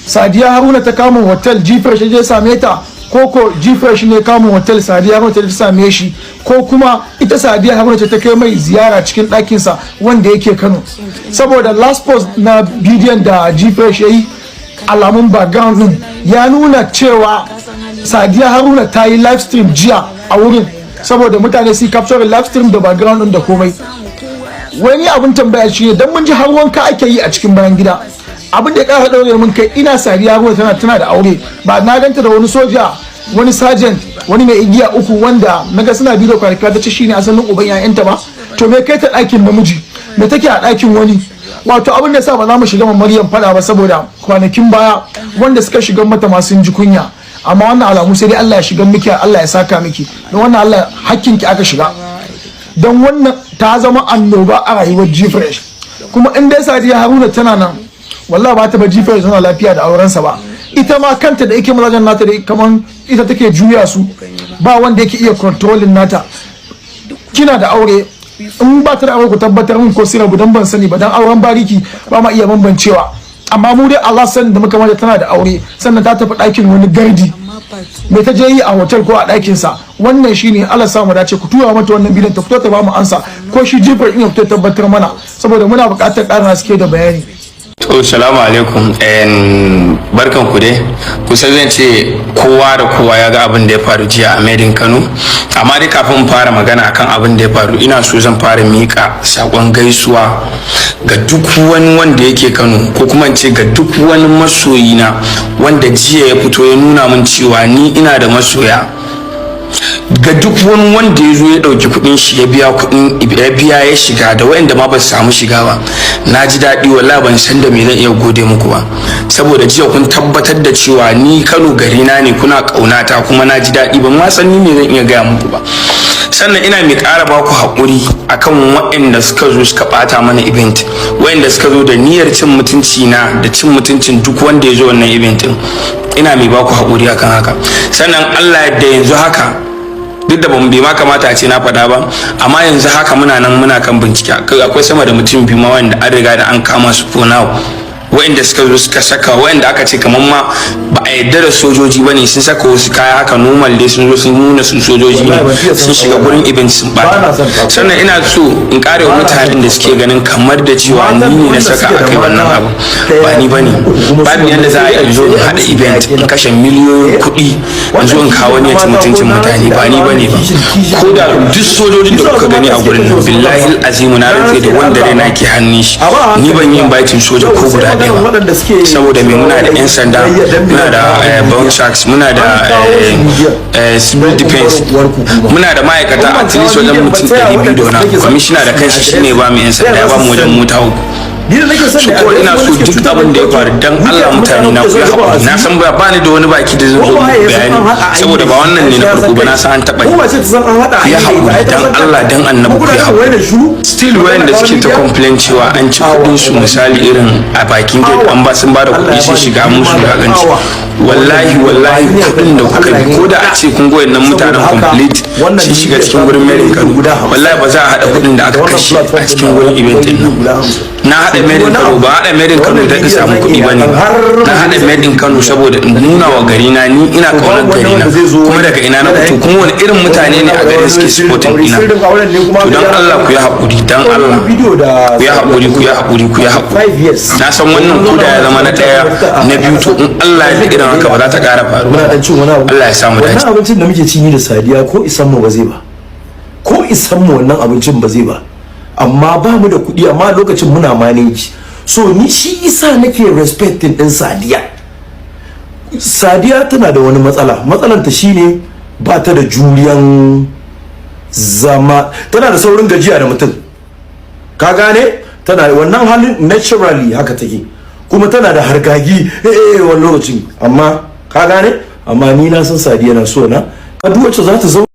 Sadiya Haruna ta kama hotel G-Fresh ya je same ta, ko G-Fresh ne kama hotel Sadiya Haruna ta same shi, ko kuma ita Sadiya Haruna ta kai mai ziyara cikin ɗakinsa wanda yake Kano. Saboda last post na bidiyon da G-Fresh ya yi, alamun background din ya nuna cewa Sadiya Haruna ta yi live stream jiya a wurin, saboda mutane su capture live stream da background din da komai. Wani abin tambaya shi ne, dan mun ji har wanka ake yi a cikin bayan gida, abin da ya kara daure mun kai, ina Sadiya Haruna tana da aure, ba na ganta da wani soja, wani sergeant, wani mai igiya uku wanda naga suna bidiyo kwanaki ta ce shine asalin uban 'ya'yanta ba. To me kai ta ɗakin namiji, me take a ɗakin wani? Wato abin da sa ba za mu shiga Maryam fada ba, saboda kwanakin baya wanda suka shiga mata ma sun ji kunya, amma wannan alamu sai dai Allah ya shiga miki, Allah ya saka miki, don wannan Allah hakkinki aka shiga, don wannan ta zama annoba a rayuwar G-Fresh. Kuma in dai Sadiya Haruna tana nan, wallahi ba ta ba G-Fresh tana lafiya da aurensa ba. Ita ma kanta da yake mazajen nata da kaman ita take juya su, ba wanda yake iya controlling nata. Kina da aure, in ba ta da aure ku tabbatar min ko sirabu, dan ban sani ba, dan auren bariki ba ma iya bambancewa. Amma mu dai Allah sani da muka mata tana da aure, sannan ta tafi ɗakin wani gardi, me ta je yi a hotel ko a ɗakinsa. Wannan shine Allah samu dace, ku tura mata wannan bidiyon ta fito ta ba mu ansa, ko shi G-Fresh in ya fito tabbatar mana, saboda muna buƙatar ƙarin haske da bayani. To salamu alaikum, barkan ku dai. Kusan zan ce kowa da kowa ya ga abin da ya faru jiya a Medin Kano, amma dai kafin fara magana akan abin da ya faru, ina so zan fara mika sakon gaisuwa ga duk wani wanda yake Kano, ko kuma ce ga duk wani masoyina wanda jiya ya fito ya nuna min cewa ni ina da masoya. Ga duk wani wanda ya zo ya ɗauki kuɗin shi ya biya ya shiga, da wayanda ma ba su samu shiga ba, na ji daɗi wallahi, ban san da me zan iya gode muku ba, saboda jiya kun tabbatar da cewa ni Kano garina ne, kuna ƙaunata, kuma na ji daɗi, ban ma san ni me zan iya gaya muku ba. Sannan ina mai ƙara ba ku haƙuri akan waɗanda suka zo suka ɓata mana event, waɗanda suka zo da niyyar cin mutunci na da cin mutuncin duk wanda ya zo wannan event din. Ina mai ba ku haƙuri akan haka. Sannan Allah yadda yanzu haka, duk da bai ma kamata a ce na faɗa ba, amma yanzu haka muna kan bincike, akwai sama da mutum biyu ma wanda an riga da an kama su for now, wa'inda suka zo suka saka, wa'inda aka ce kamar ma ba a yadda da sojoji bane, sun saka wasu kaya haka normal dai, sun zo sun nuna sun sojoji ne, sun shiga gurin event sun bata. Sannan ina so in kare wa mutanen da suke ganin kamar da cewa ni ne na saka a kai wannan abu, ba ni bane. Babu yadda za a yi in zo in haɗa event in kashe miliyoyin kuɗi in zo in kawo ne ci mutuncin mutane, ba ni bane ba. Ko da duk sojojin da kuka gani a gurin nan, billahi azimu na rufe da wanda rai na ke hannun shi, ni ban yi baitin soja ko guda ɗaya ba, saboda me muna da 'yan sanda, muna da bone sharks, muna da civil defense, muna da ma'aikata a tili wajen mutum 200 da wani. Kwamishina da kanshi shine ba mu 'yan sanda, ya ba mu wajen mota uku. Su ko ina so duk abin da ya faru dan Allah mutane na ku ya haƙuri, na san ba ni da wani baki da zan zo bayani, saboda ba wannan ne na farko ba, na san an taɓa yi. Ku ya haƙuri dan Allah dan annabi, ku ya haƙuri. Still wayanda suke ta complain cewa an ci kuɗin su, misali irin a bakin gate an ba sun ba da kuɗi sun shiga musu da ganci, wallahi kuɗin da kuka bi, ko da a ce kun goyen nan mutanen complete sun shiga cikin gurin Medin Kano, wallahi ba za a haɗa kuɗin da aka kashe a cikin gurin event din nan. Na haɗa Medin Kano, ba haɗa Medin Kano da in samu kuɗi ba ne, na haɗa Medin Kano saboda in nuna wa garina ni ina kaunar garina, kuma daga ina na fito, kuma wani irin mutane ne a garin suke supporting ina. To don Allah ku yi haƙuri, dan Allah ku yi haƙuri, ku yi haƙuri, ku yi haƙuri. Na san wannan kuda ya zama na ɗaya na biyu, to in Allah ya irin haka ba za ta ƙara faruwa. Allah ya samu dace. Wannan abincin da muke ci ni da Sadiya ko isan mu ba zai ba, ko isan mu wannan abincin ba zai ba, amma ba mu da kuɗi, amma lokacin muna manage. So ni shi isa nake respecting din Sadiya. Sadiya tana da wani matsalanta shine ba ta da juriyan zama, tana da saurin gajiya da mutum, ka gane, tana wannan halin naturally haka take, kuma tana da hargagi wani lokacin, amma ka gane, amma ni na san Sadiya na so na, a duk wacce za ta zauna